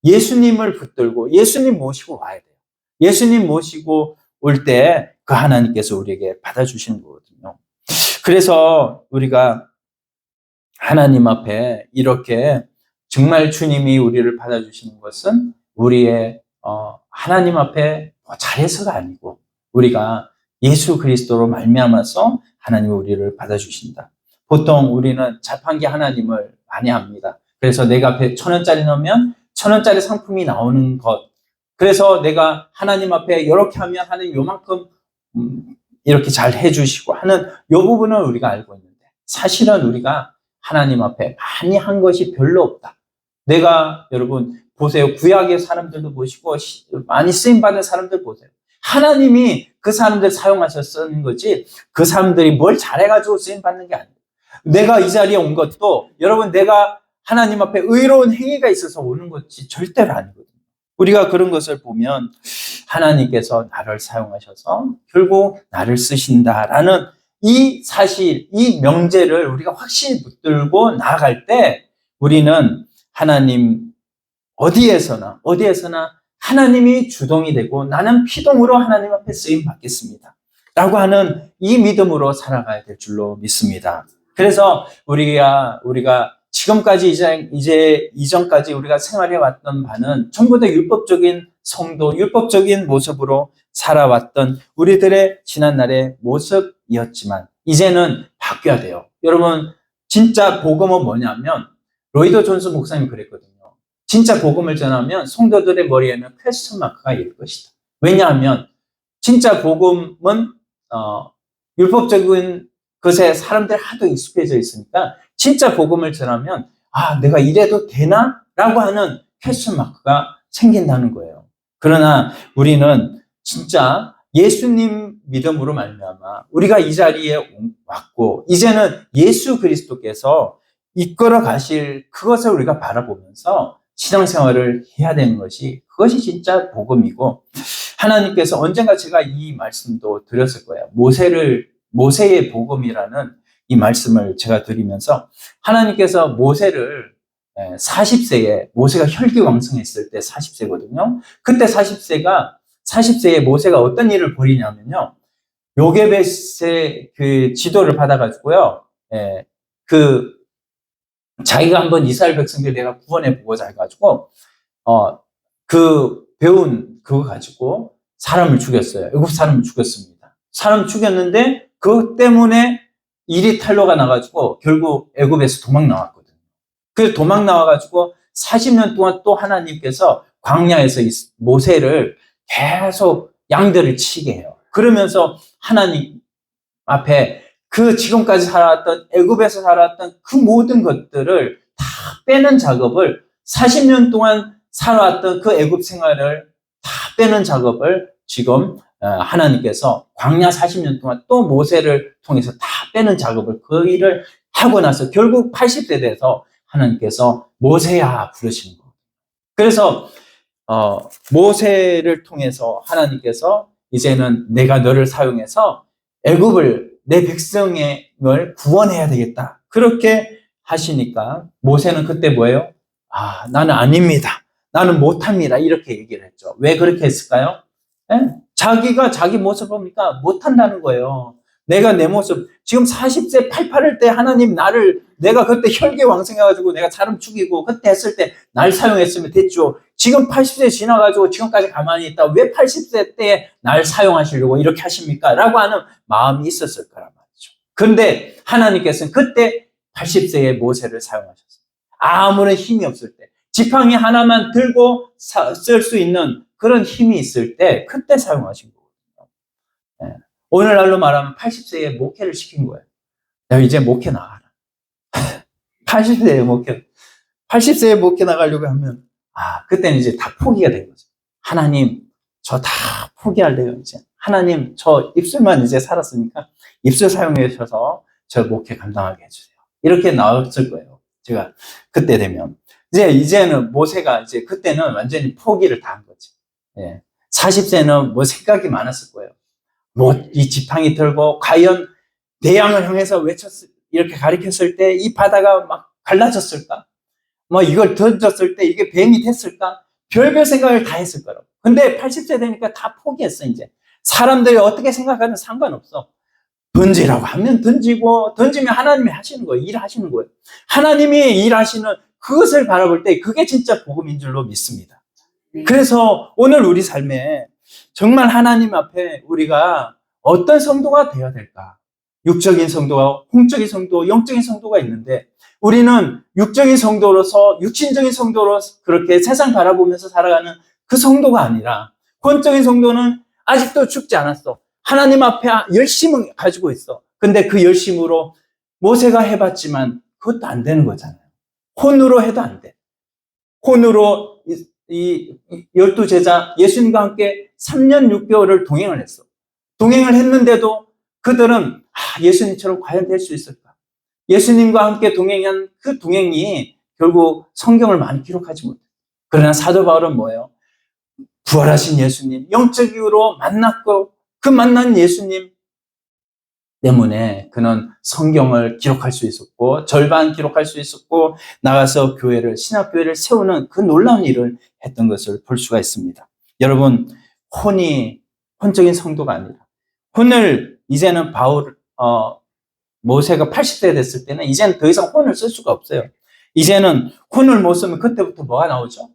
예수님을 붙들고 예수님 모시고 와야 돼요. 예수님 모시고 올 때 그 하나님께서 우리에게 받아주시는 거거든요. 그래서 우리가 하나님 앞에 이렇게 정말 주님이 우리를 받아주시는 것은 우리의 하나님 앞에 잘해서가 아니고 우리가 예수 그리스도로 말미암아서 하나님이 우리를 받아주신다. 보통 우리는 자판기 하나님을 많이 합니다. 그래서 내가 앞에 1,000원짜리 넣으면 1,000원짜리 상품이 나오는 것. 그래서 내가 하나님 앞에 이렇게 하면 하나님 요만큼 이렇게 잘 해주시고 하는 이 부분을 우리가 알고 있는데 사실은 우리가 하나님 앞에 많이 한 것이 별로 없다. 내가 여러분 보세요. 구약의 사람들도 보시고 많이 쓰임받은 사람들 보세요. 하나님이 그 사람들 사용하셔서 쓰는 거지 그 사람들이 뭘 잘해가지고 쓰임받는 게 아니에요. 내가 이 자리에 온 것도 여러분 내가 하나님 앞에 의로운 행위가 있어서 오는 것이 절대로 아니거든요. 우리가 그런 것을 보면 하나님께서 나를 사용하셔서 결국 나를 쓰신다라는 이 사실, 이 명제를 우리가 확실히 붙들고 나아갈 때 우리는 하나님 어디에서나 하나님이 주동이 되고 나는 피동으로 하나님 앞에 쓰임 받겠습니다. 라고 하는 이 믿음으로 살아가야 될 줄로 믿습니다. 그래서 우리가 지금까지 이제 이전까지 우리가 생활해 왔던 바는 전부 다 율법적인 성도, 율법적인 모습으로 살아왔던 우리들의 지난날의 모습이었지만 이제는 바뀌어야 돼요. 여러분 진짜 복음은 뭐냐면 로이더 존스 목사님이 그랬거든요. 진짜 복음을 전하면 성도들의 머리에는 퀘스천 마크가 일 것이다. 왜냐하면 진짜 복음은 율법적인 것에 사람들 하도 익숙해져 있으니까 진짜 복음을 전하면 내가 이래도 되나? 라고 하는 퀘스천 마크가 생긴다는 거예요. 그러나 우리는 진짜 예수님 믿음으로 말미암아 우리가 이 자리에 왔고 이제는 예수 그리스도께서 이끌어 가실 그것을 우리가 바라보면서 신앙생활을 해야 되는 그것이 진짜 복음이고 하나님께서 언젠가 제가 이 말씀도 드렸을 거예요. 모세의 복음이라는 이 말씀을 제가 드리면서 하나님께서 모세를 40세에 모세가 혈기왕성했을 때 40세거든요. 그때 40세에 모세가 어떤 일을 벌이냐면요. 요게벳의 그 지도를 받아가지고요. 자기가 한번 이스라엘 백성들 내가 구원해 보고자 해가지고 그 배운 그거 가지고 사람을 죽였어요. 애굽 사람을 죽였습니다. 사람 죽였는데 그것 때문에 일이 탄로가 나가지고 결국 애굽에서 도망 나왔거든요. 그 도망 나와가지고 40년 동안 또 하나님께서 광야에서 모세를 계속 양들을 치게 해요. 그러면서 하나님 앞에 그 지금까지 살아왔던 애굽에서 살아왔던 그 모든 것들을 다 빼는 작업을 40년 동안 살아왔던 그 애굽 생활을 다 빼는 작업을 지금 하나님께서 광야 40년 동안 또 모세를 통해서 다 빼는 작업을 그 일을 하고 나서 결국 80세 돼서 하나님께서 모세야 부르시는 거예요. 그래서 모세를 통해서 하나님께서 이제는 내가 너를 사용해서 애굽을 내 백성을 구원해야 되겠다. 그렇게 하시니까 모세는 그때 뭐예요? 나는 아닙니다. 나는 못합니다. 이렇게 얘기를 했죠. 왜 그렇게 했을까요? 자기가 자기 모습 보니까 못한다는 거예요. 내가 내 모습, 지금 40세 88일 때 하나님 내가 그때 혈기왕성해가지고 내가 사람 죽이고 그때 했을 때 날 사용했으면 됐죠. 지금 80세 지나가지고 지금까지 가만히 있다. 왜 80세 때에 날 사용하시려고 이렇게 하십니까? 라고 하는 마음이 있었을 거란 말이죠. 그런데 하나님께서는 그때 80세의 모세를 사용하셨어요. 아무런 힘이 없을 때, 지팡이 하나만 들고 쓸 수 있는 그런 힘이 있을 때 그때 사용하신 거거든요. 오늘날로 말하면 80세에 목회를 시킨 거예요. 야, 이제 목회 나가라. 80세에 목회 나가려고 하면 그때는 이제 다 포기가 된 거죠. 하나님, 저 다 포기할래요, 이제. 하나님 저 입술만 이제 살았으니까 입술 사용해 주셔서 저 목회 감당하게 해주세요. 이렇게 나왔을 거예요. 제가 그때 되면 이제는 모세가 이제 그때는 완전히 포기를 다 한 거지. 예. 40세는 뭐 생각이 많았을 거예요. 뭐 이 지팡이 들고 과연 대양을 향해서 이렇게 가리켰을 때 이 바다가 막 갈라졌을까? 뭐 이걸 던졌을 때 이게 뱀이 됐을까? 별별 생각을 다 했을 거라고. 근데 80세 되니까 다 포기했어, 이제. 사람들이 어떻게 생각하든 상관없어. 던지라고 하면 던지고, 던지면 하나님이 하시는 거예요. 일하시는 거예요. 하나님이 일하시는 그것을 바라볼 때 그게 진짜 복음인 줄로 믿습니다. 그래서 오늘 우리 삶에 정말 하나님 앞에 우리가 어떤 성도가 되어야 될까? 육적인 성도와 홍적인 성도, 영적인 성도가 있는데 우리는 육적인 성도로서, 육신적인 성도로서 그렇게 세상 바라보면서 살아가는 그 성도가 아니라 권적인 성도는 아직도 죽지 않았어. 하나님 앞에 열심을 가지고 있어. 근데 그 열심으로 모세가 해봤지만 그것도 안 되는 거잖아요. 혼으로 해도 안 돼. 혼으로 이 12제자 예수님과 함께 3년 6개월을 동행을 했어. 동행을 했는데도 그들은 예수님처럼 과연 될 수 있을까? 예수님과 함께 동행한 그 동행이 결국 성경을 많이 기록하지 못해. 그러나 사도 바울은 뭐예요? 부활하신 예수님, 영적으로 만났고 그 만난 예수님 때문에 그는 성경을 기록할 수 있었고 절반 기록할 수 있었고 나가서 신학교회를 세우는 그 놀라운 일을 했던 것을 볼 수가 있습니다. 여러분, 혼적인 성도가 아니라 혼을 이제는 모세가 80세 됐을 때는 이제는 더 이상 혼을 쓸 수가 없어요. 이제는 혼을 못 쓰면 그때부터 뭐가 나오죠?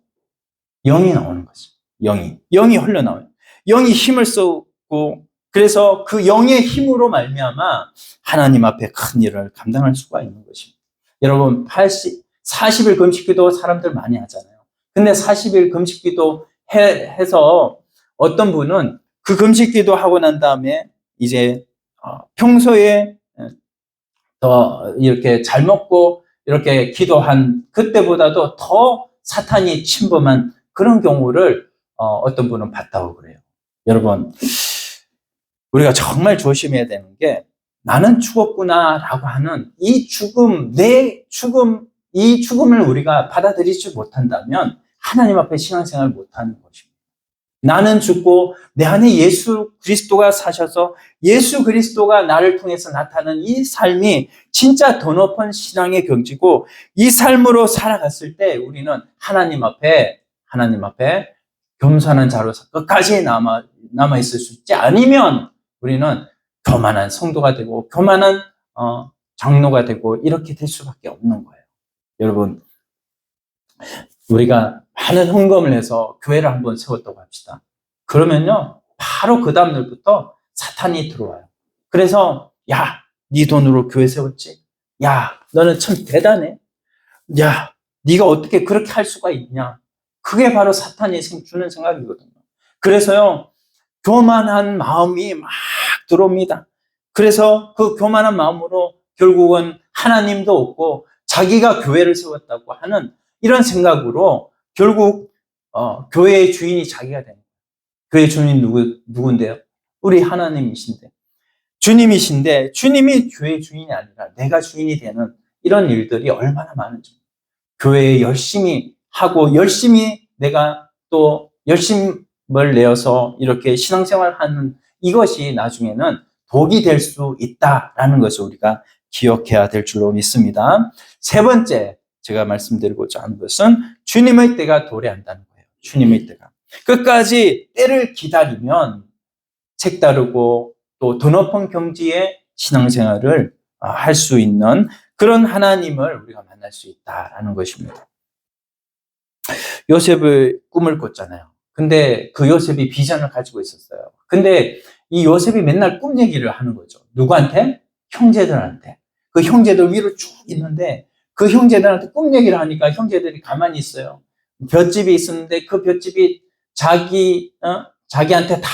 영이 나오는 거죠. 영이 흘러나와요. 영이 힘을 쓰고 그래서 그 영의 힘으로 말미암아 하나님 앞에 큰 일을 감당할 수가 있는 것입니다. 여러분 40일 금식기도 사람들 많이 하잖아요. 근데 40일 금식기도 해서 어떤 분은 그 금식기도 하고 난 다음에 이제 평소에 더 이렇게 잘 먹고 이렇게 기도한 그때보다도 더 사탄이 침범한 그런 경우를 어떤 분은 봤다고 그래요. 여러분, 우리가 정말 조심해야 되는 게 나는 죽었구나라고 하는 이 죽음, 이 죽음을 우리가 받아들이지 못한다면 하나님 앞에 신앙생활을 못하는 것입니다. 나는 죽고 내 안에 예수 그리스도가 사셔서 예수 그리스도가 나를 통해서 나타나는 이 삶이 진짜 더 높은 신앙의 경지고 이 삶으로 살아갔을 때 우리는 하나님 앞에 겸손한 자로서 끝까지 남아 있을 수 있지 아니면 우리는 교만한 성도가 되고 교만한 장로가 되고 이렇게 될 수밖에 없는 거예요. 여러분, 우리가 많은 헌금을 해서 교회를 한번 세웠다고 합시다. 그러면요, 바로 그 다음날부터 사탄이 들어와요. 그래서 야, 네 돈으로 교회 세웠지? 야, 너는 참 대단해. 야, 네가 어떻게 그렇게 할 수가 있냐? 그게 바로 사탄이 주는 생각이거든요. 그래서요, 교만한 마음이 막 들어옵니다. 그래서 그 교만한 마음으로 결국은 하나님도 없고 자기가 교회를 세웠다고 하는 이런 생각으로 결국 교회의 주인이 자기가 됩니다. 교회의 주인이 누군데요? 우리 하나님이신데. 주님이신데 주님이 교회의 주인이 아니라 내가 주인이 되는 이런 일들이 얼마나 많은지. 교회에 열심히 하고 열심히 내가 또 열심을 내어서 이렇게 신앙생활하는 이것이 나중에는 복이 될 수 있다라는 것을 우리가 기억해야 될 줄로 믿습니다. 세 번째 제가 말씀드리고자 하는 것은 주님의 때가 도래한다는 거예요. 주님의 때가. 끝까지 때를 기다리면 색다르고 또 더 높은 경지의 신앙생활을 할 수 있는 그런 하나님을 우리가 만날 수 있다라는 것입니다. 요셉을 꿈을 꿨잖아요. 근데 그 요셉이 비전을 가지고 있었어요. 근데 이 요셉이 맨날 꿈 얘기를 하는 거죠. 누구한테? 형제들한테. 그 형제들 위로 쭉 있는데 그 형제들한테 꿈 얘기를 하니까 형제들이 가만히 있어요. 볏집이 있었는데 그 볏집이 자기한테 다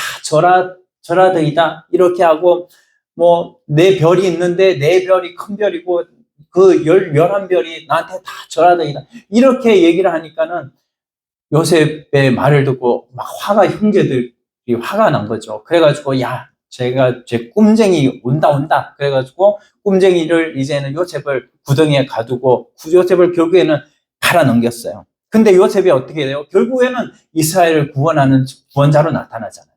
절하더이다 이렇게 하고 뭐 내 별이 있는데 내 별이 큰 별이고 그 11별이 나한테 다 절하더이다 이렇게 얘기를 하니까는 요셉의 말을 듣고 막 화가 형제들이 이 화가 난 거죠. 그래가지고 야, 제가 제 꿈쟁이 온다. 그래가지고 꿈쟁이를 이제는 요셉을 구덩이에 가두고 요셉을 결국에는 팔아 넘겼어요. 근데 요셉이 어떻게 돼요? 결국에는 이스라엘을 구원하는 구원자로 나타나잖아요.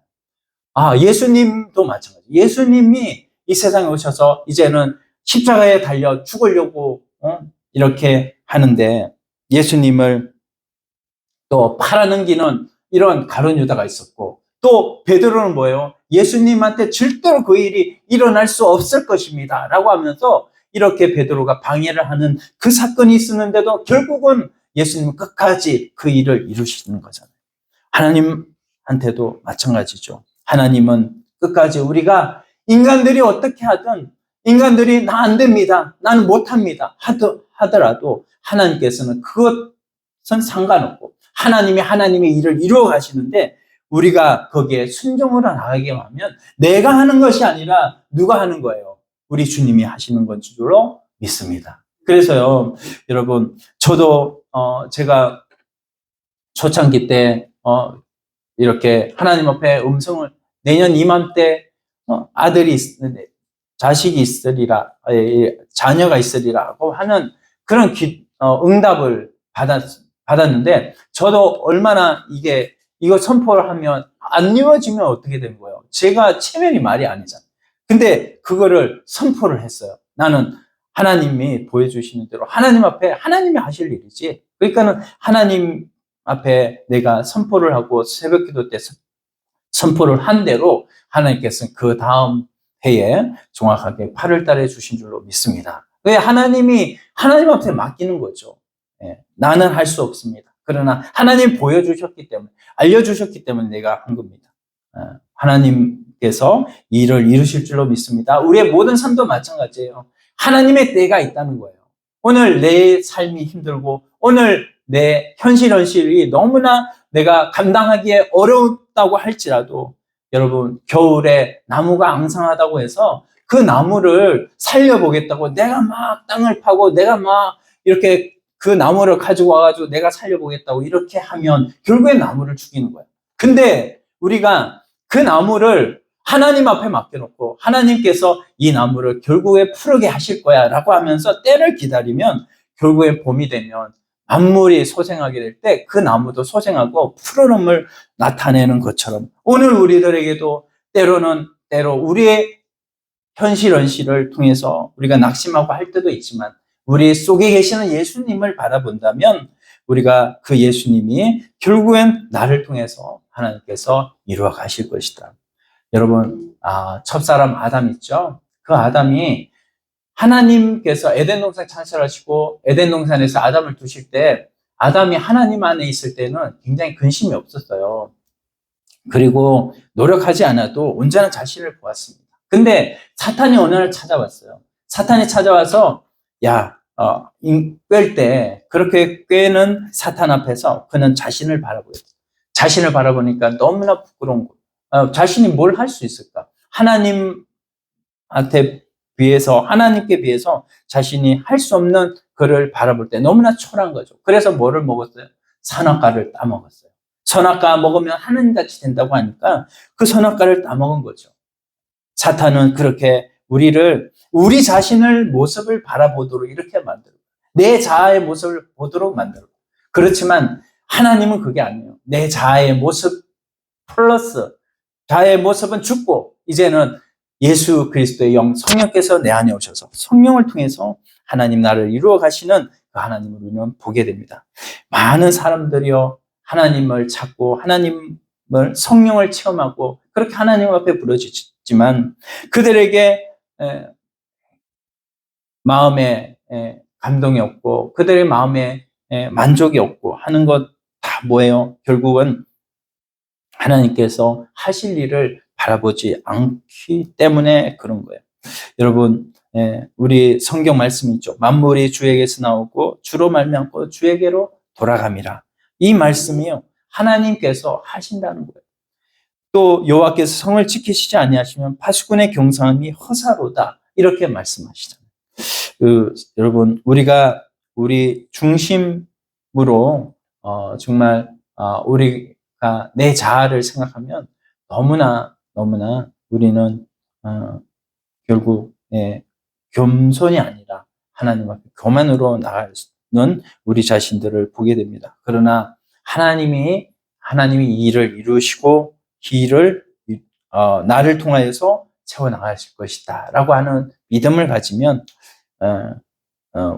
아, 예수님도 마찬가지. 예수님이 이 세상에 오셔서 이제는 십자가에 달려 죽으려고 이렇게 하는데 예수님을 또 팔아넘기는 이런 가룟 유다가 있었고, 또 베드로는 뭐예요? 예수님한테 절대로 그 일이 일어날 수 없을 것입니다 라고 하면서 이렇게 베드로가 방해를 하는 그 사건이 있었는데도 결국은 예수님은 끝까지 그 일을 이루시는 거잖아요. 하나님한테도 마찬가지죠. 하나님은 끝까지 우리가 인간들이 어떻게 하든 인간들이 나 안 됩니다, 나는 못합니다 하더라도 하나님께서는 그것은 상관없고 하나님의 일을 이루어 가시는데 우리가 거기에 순종으로 나가게 하면 내가 하는 것이 아니라 누가 하는 거예요? 우리 주님이 하시는 건 줄로 믿습니다. 그래서요, 여러분, 저도 제가 초창기 때 이렇게 하나님 앞에 음성을 내년 이맘때 아들이 자식이 있으리라, 자녀가 있으리라고 하는 그런 응답을 받았는데 저도 얼마나 이거 선포를 하면 안 이루어지면 어떻게 된 거예요? 제가 체면이 말이 아니잖아요. 근데 그거를 선포를 했어요. 나는 하나님이 보여주시는 대로 하나님 앞에 하나님이 하실 일이지. 그러니까는 하나님 앞에 내가 선포를 하고 새벽 기도 때 선포를 한 대로 하나님께서는 그 다음 해에 정확하게 8월 달에 주신 줄로 믿습니다. 왜 하나님 앞에 맡기는 거죠. 나는 할 수 없습니다. 그러나 하나님 보여주셨기 때문에, 알려주셨기 때문에 내가 한 겁니다. 하나님께서 일을 이루실 줄로 믿습니다. 우리의 모든 삶도 마찬가지예요. 하나님의 때가 있다는 거예요. 오늘 내 삶이 힘들고 오늘 내 현실이 너무나 내가 감당하기에 어렵다고 할지라도 여러분, 겨울에 나무가 앙상하다고 해서 그 나무를 살려보겠다고 내가 막 땅을 파고 내가 막 이렇게 그 나무를 가지고 와가지고 내가 살려보겠다고 이렇게 하면 결국엔 나무를 죽이는 거예요. 근데 우리가 그 나무를 하나님 앞에 맡겨놓고 하나님께서 이 나무를 결국에 푸르게 하실 거야 라고 하면서 때를 기다리면 결국에 봄이 되면 만물이 소생하게 될 때 그 나무도 소생하고 푸르름을 나타내는 것처럼 오늘 우리들에게도 때로 우리의 현실을 통해서 우리가 낙심하고 할 때도 있지만 우리 속에 계시는 예수님을 바라본다면 우리가 그 예수님이 결국엔 나를 통해서 하나님께서 이루어 가실 것이다. 여러분, 첫사람 아담 있죠? 그 아담이 하나님께서 에덴 동산 창설하시고 에덴 동산에서 아담을 두실 때 아담이 하나님 안에 있을 때는 굉장히 근심이 없었어요. 그리고 노력하지 않아도 온전한 자신을 보았습니다. 근데 사탄이 어느 날 찾아왔어요. 사탄이 찾아와서 꿰 때 그렇게 꿰는 사탄 앞에서 그는 자신을 바라보였어요. 자신을 바라보니까 너무나 부끄러운 거예요. 자신이 뭘 할 수 있을까? 하나님께 비해서 자신이 할 수 없는 그를 바라볼 때 너무나 초라한 거죠. 그래서 뭐를 먹었어요? 선악과를 따먹었어요. 선악과 먹으면 하나님같이 된다고 하니까 그 선악과를 따먹은 거죠. 사탄은 그렇게 우리 자신을 모습을 바라보도록 이렇게 만들고 내 자아의 모습을 보도록 만들고 그렇지만 하나님은 그게 아니에요. 내 자아의 모습 플러스 자아의 모습은 죽고 이제는 예수 그리스도의 영 성령께서 내 안에 오셔서 성령을 통해서 하나님 나를 이루어 가시는 그 하나님을 우리는 보게 됩니다. 많은 사람들이요 하나님을 찾고 하나님을 성령을 체험하고 그렇게 하나님 앞에 부르짖지만 그들에게 마음에 감동이 없고 그들의 마음에 만족이 없고 하는 것 다 뭐예요? 결국은 하나님께서 하실 일을 바라보지 않기 때문에 그런 거예요. 여러분, 우리 성경 말씀이 있죠. 만물이 주에게서 나오고 주로 말미암고 주에게로 돌아갑니다. 이 말씀이요 하나님께서 하신다는 거예요. 또 여호와께서 성을 지키시지 아니하시면 파수꾼의 경상함이 허사로다 이렇게 말씀하시잖아요. 여러분 우리가 우리 중심으로 정말 우리가 내 자아를 생각하면 너무나 우리는 결국 겸손이 아니라 하나님 앞에 교만으로 나가는 우리 자신들을 보게 됩니다. 그러나 하나님이 이 일을 이루시고 이 일을 나를 통하여서 채워 나가실 것이다 라고 하는 믿음을 가지면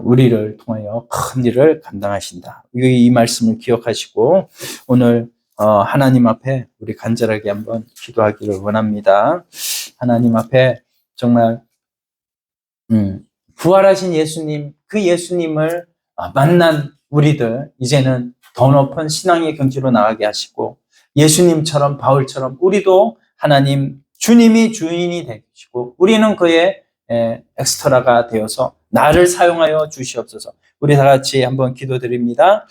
우리를 통하여 큰 일을 감당하신다. 이 말씀을 기억하시고 오늘 하나님 앞에 우리 간절하게 한번 기도하기를 원합니다. 하나님 앞에 정말 부활하신 예수님, 그 예수님을 만난 우리들 이제는 더 높은 신앙의 경지로 나가게 하시고 예수님처럼 바울처럼 우리도 하나님 주님이 주인이 되시고 우리는 그의 엑스트라가 되어서 나를 사용하여 주시옵소서. 우리 다 같이 한번 기도드립니다.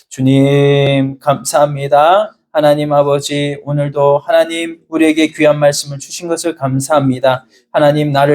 주님 감사합니다. 하나님 아버지 오늘도 하나님 우리에게 귀한 말씀을 주신 것을 감사합니다. 하나님 나를